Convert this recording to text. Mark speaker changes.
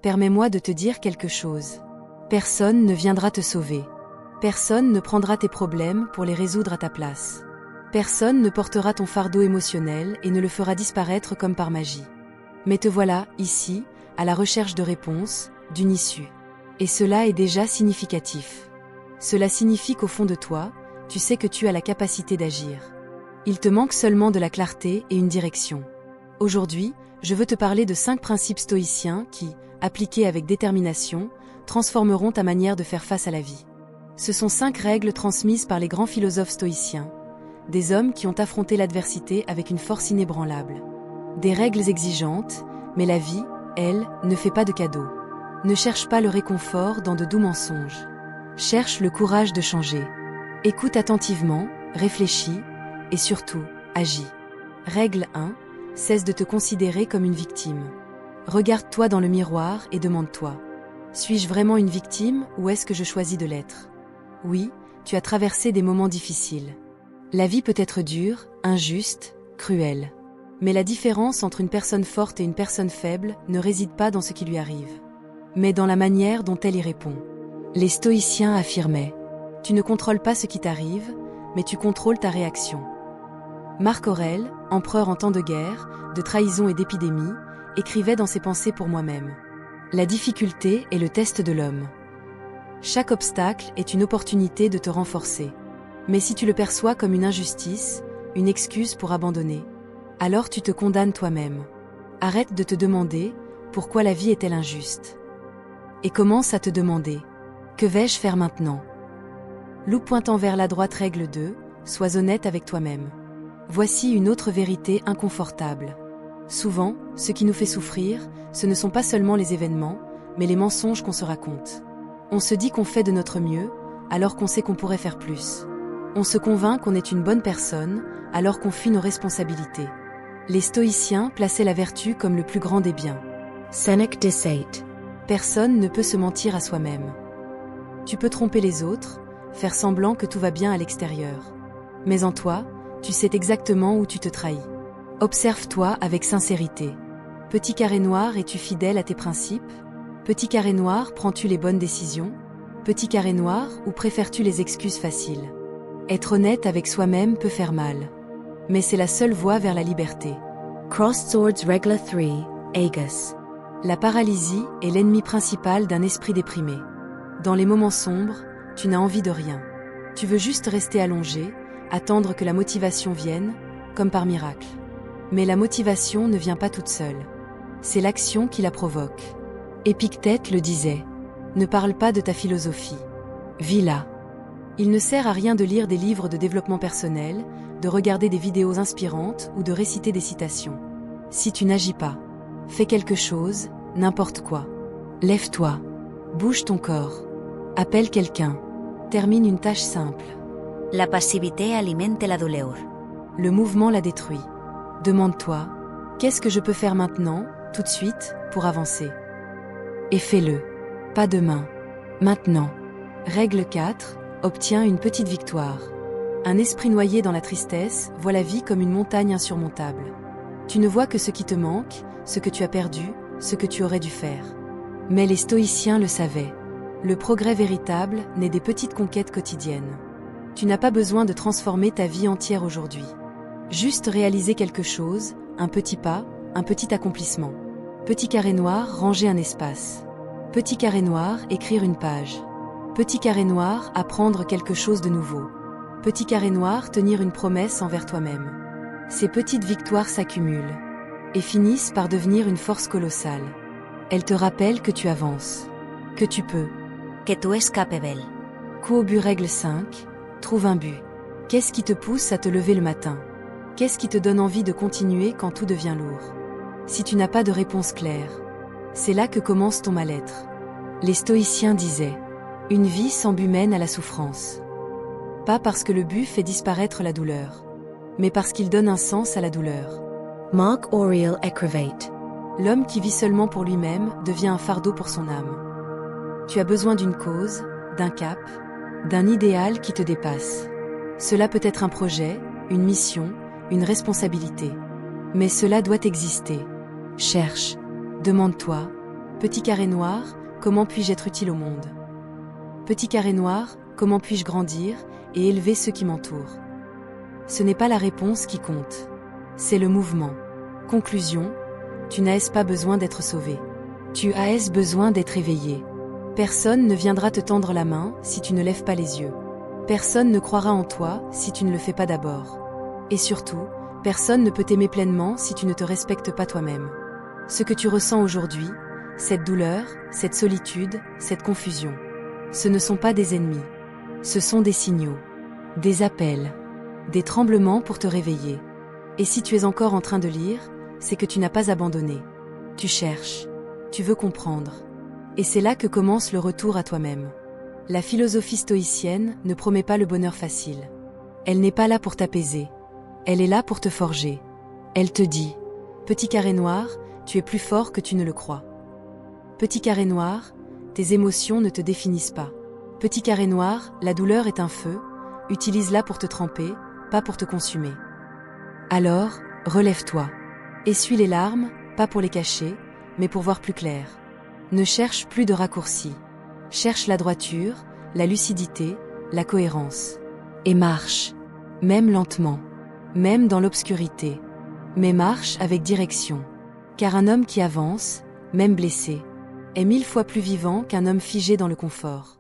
Speaker 1: permets-moi de te dire quelque chose. Personne ne viendra te sauver. Personne ne prendra tes problèmes pour les résoudre à ta place. Personne ne portera ton fardeau émotionnel et ne le fera disparaître comme par magie. Mais te voilà, ici, à la recherche de réponses, d'une issue. Et cela est déjà significatif. Cela signifie qu'au fond de toi, tu sais que tu as la capacité d'agir. Il te manque seulement de la clarté et une direction. Aujourd'hui, je veux te parler de 5 principes stoïciens qui, appliqués avec détermination, transformeront ta manière de faire face à la vie. Ce sont 5 règles transmises par les grands philosophes stoïciens, des hommes qui ont affronté l'adversité avec une force inébranlable. Des règles exigeantes, mais la vie, elle, ne fait pas de cadeaux. Ne cherche pas le réconfort dans de doux mensonges. Cherche le courage de changer. Écoute attentivement, réfléchis, et surtout, agis. Règle 1. Cesse de te considérer comme une victime. Regarde-toi dans le miroir et demande-toi. Suis-je vraiment une victime ou est-ce que je choisis de l'être? Oui, tu as traversé des moments difficiles. La vie peut être dure, injuste, cruelle. Mais la différence entre une personne forte et une personne faible ne réside pas dans ce qui lui arrive, mais dans la manière dont elle y répond. Les stoïciens affirmaient « Tu ne contrôles pas ce qui t'arrive, mais tu contrôles ta réaction ». Marc Aurèle, empereur en temps de guerre, de trahison et d'épidémie, écrivait dans ses pensées pour moi-même. La difficulté est le test de l'homme. Chaque obstacle est une opportunité de te renforcer. Mais si tu le perçois comme une injustice, une excuse pour abandonner, alors tu te condamnes toi-même. Arrête de te demander pourquoi la vie est-elle injuste. Et commence à te demander que vais-je faire maintenant? Loup pointant vers la droite. Règle 2, sois honnête avec toi-même. Voici une autre vérité inconfortable. Souvent, ce qui nous fait souffrir, ce ne sont pas seulement les événements, mais les mensonges qu'on se raconte. On se dit qu'on fait de notre mieux, alors qu'on sait qu'on pourrait faire plus. On se convainc qu'on est une bonne personne, alors qu'on fuit nos responsabilités. Les stoïciens plaçaient la vertu comme le plus grand des biens. Sénèque disait, personne ne peut se mentir à soi-même. Tu peux tromper les autres, faire semblant que tout va bien à l'extérieur. Mais en toi, tu sais exactement où tu te trahis. Observe-toi avec sincérité. Petit carré noir, es-tu fidèle à tes principes? Petit carré noir, prends-tu les bonnes décisions? Petit carré noir, ou préfères-tu les excuses faciles? Être honnête avec soi-même peut faire mal. Mais c'est la seule voie vers la liberté. Crossed Swords. Règle 3, Agas. La paralysie est l'ennemi principal d'un esprit déprimé. Dans les moments sombres, tu n'as envie de rien. Tu veux juste rester allongé, attendre que la motivation vienne, comme par miracle. Mais la motivation ne vient pas toute seule. C'est l'action qui la provoque. Épictète le disait. Ne parle pas de ta philosophie. Vis-la. Il ne sert à rien de lire des livres de développement personnel, de regarder des vidéos inspirantes ou de réciter des citations. Si tu n'agis pas, fais quelque chose, n'importe quoi. Lève-toi. Bouge ton corps. Appelle quelqu'un. Termine une tâche simple.
Speaker 2: La passivité alimente la douleur.
Speaker 1: Le mouvement la détruit. Demande-toi, qu'est-ce que je peux faire maintenant, tout de suite, pour avancer? Et fais-le. Pas demain. Maintenant. Règle 4, obtiens une petite victoire. Un esprit noyé dans la tristesse voit la vie comme une montagne insurmontable. Tu ne vois que ce qui te manque, ce que tu as perdu, ce que tu aurais dû faire. Mais les stoïciens le savaient. Le progrès véritable naît des petites conquêtes quotidiennes. Tu n'as pas besoin de transformer ta vie entière aujourd'hui. Juste réaliser quelque chose, un petit pas, un petit accomplissement. Petit carré noir, ranger un espace. Petit carré noir, écrire une page. Petit carré noir, apprendre quelque chose de nouveau. Petit carré noir, tenir une promesse envers toi-même. Ces petites victoires s'accumulent et finissent par devenir une force colossale. Elles te rappellent que tu avances, que tu peux.
Speaker 2: Que tu es capable.
Speaker 1: Coup au but. Règle 5, trouve un but. Qu'est-ce qui te pousse à te lever le matin? Qu'est-ce qui te donne envie de continuer quand tout devient lourd? Si tu n'as pas de réponse claire, c'est là que commence ton mal-être. Les stoïciens disaient, une vie sans but mène à la souffrance. Pas parce que le but fait disparaître la douleur, mais parce qu'il donne un sens à la douleur. Marc Aurèle écrivait, l'homme qui vit seulement pour lui-même devient un fardeau pour son âme. Tu as besoin d'une cause, d'un cap, d'un idéal qui te dépasse. Cela peut être un projet, une mission, une responsabilité. Mais cela doit exister. Cherche, demande-toi, Petit carré noir, comment puis-je être utile au monde? Petit carré noir, comment puis-je grandir et élever ceux qui m'entourent? Ce n'est pas la réponse qui compte. C'est le mouvement. Conclusion, tu n'as pas besoin d'être sauvé. Tu as besoin d'être éveillé. Personne ne viendra te tendre la main si tu ne lèves pas les yeux. Personne ne croira en toi si tu ne le fais pas d'abord. Et surtout, personne ne peut t'aimer pleinement si tu ne te respectes pas toi-même. Ce que tu ressens aujourd'hui, cette douleur, cette solitude, cette confusion, ce ne sont pas des ennemis. Ce sont des signaux, des appels, des tremblements pour te réveiller. Et si tu es encore en train de lire, c'est que tu n'as pas abandonné. Tu cherches, tu veux comprendre. Et c'est là que commence le retour à toi-même. La philosophie stoïcienne ne promet pas le bonheur facile. Elle n'est pas là pour t'apaiser. Elle est là pour te forger. Elle te dit, petit carré noir, tu es plus fort que tu ne le crois. Petit carré noir, tes émotions ne te définissent pas. Petit carré noir, la douleur est un feu, utilise-la pour te tremper, pas pour te consumer. Alors, relève-toi. Essuie les larmes, pas pour les cacher, mais pour voir plus clair. Ne cherche plus de raccourcis. Cherche la droiture, la lucidité, la cohérence. Et marche, même lentement, même dans l'obscurité. Mais marche avec direction. Car un homme qui avance, même blessé, est 1000 fois plus vivant qu'un homme figé dans le confort.